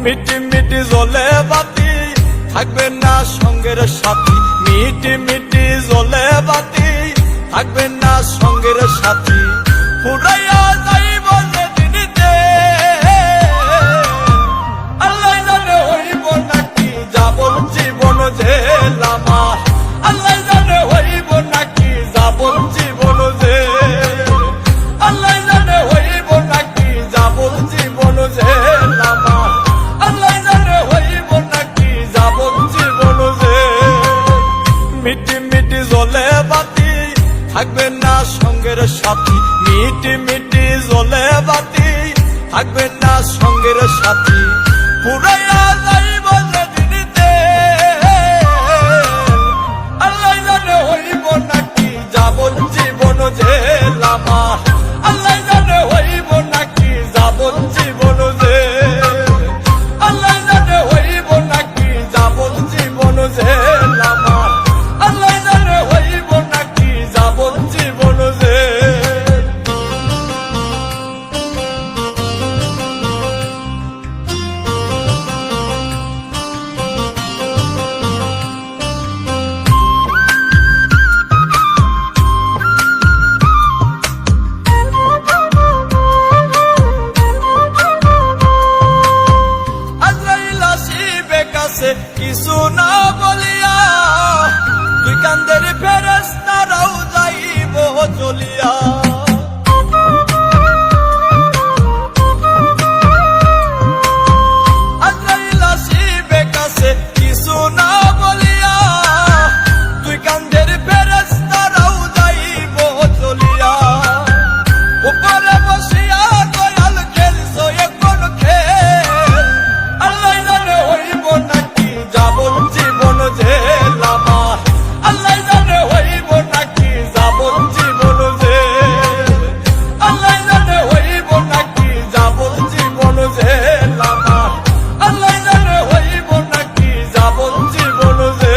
মিটি মিটি জ্বলে বাতি থাকবে না সঙ্গের সাথী, মিটি মিটি জ্বলে বাতি থাকবে না সঙ্গের সাথী, ফুরাইয়া যাইব যেদিনিতে আল্লাহ জানে হইব নাকি যাবন জীবন জেল আমার, আল্লাহ জানে হইব নাকি যাবন জীবন জেল, আল্লাহ জানে হইব নাকি যাবন জীবন জেল আমার, আল্লাহ জানে হইব নাকি যাবন জীবন জেল। মিটি মিটি জ্বলে বাতি থাকবে না সঙ্গের সাথী, মিটি মিটি জ্বলে বাতি থাকবে না সঙ্গের সাথী, পুরাইয়া যাইব যেদিনিতে আল্লাহ জানে হইব নাকি যাবন জীবন জেল আমার, আল্লাহ জানে হইব নাকি যাবন জীবন জেল, আল্লাহ জানে হইব নাকি যাবন জীবন জেল আমার, আল্লাহ জানে হইব নাকি যাবন জীবন জেল। কিছু না বলিয়া তুই কান্দের ফেরেশতারাও যাইব চলিয়া, আজরাইল আসিবে কাছে কিছু না বলিয়া তুই কান্দের ফেরেশতারাও যাইব চলিয়া, উপরে বসিয়া দয়াল খেলছো এখন খেল, আল্লাহ জানে হইব নাকি যাবন জীবন জেল আমার, আল্লাহ জানে হইব নাকি যাবন জীবন জেল, আল্লাহ জানে হইব নাকি যাবন জীবন জেল আমার, আল্লাহ জানে হইব নাকি যাবন জীবন জেল।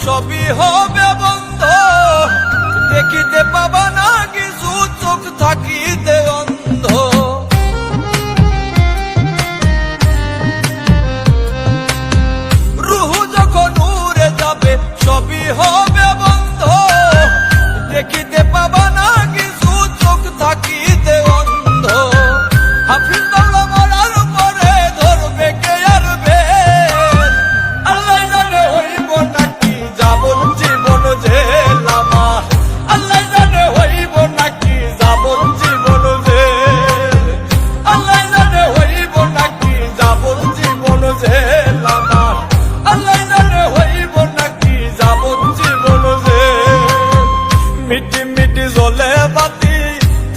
সবই হবে বন্ধ দেখিতে পাবা না কিছু, চোখ থাকিতে অন্ধ, রুহ যখন উড়ে যাবে সবই হবে বন্ধ দেখিতে পাবা না কিছু, চোখ থাকিতে অন্ধ, হাফিজ বাংলা মরার পরে ধরবে কে আর বেল, আল্লাহ জানে হইব নাকি যাবন জীবন জেল আমার, আল্লাহ জানে হইব নাকি যাবন জীবন জেল, আল্লাহ জানে হইব নাকি যাবন জীবন জেল আমার, আল্লাহ জানে হইব নাকি যাবন জীবন জেল। মিটি মিটি জ্বলে বাতি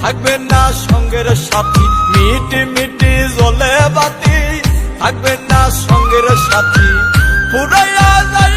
থাকবে না সঙ্গের সাথী, মিটি মিটি জ্বলে বাতি থাকবে না সঙ্গের সাথী, পুরাইয়া যাই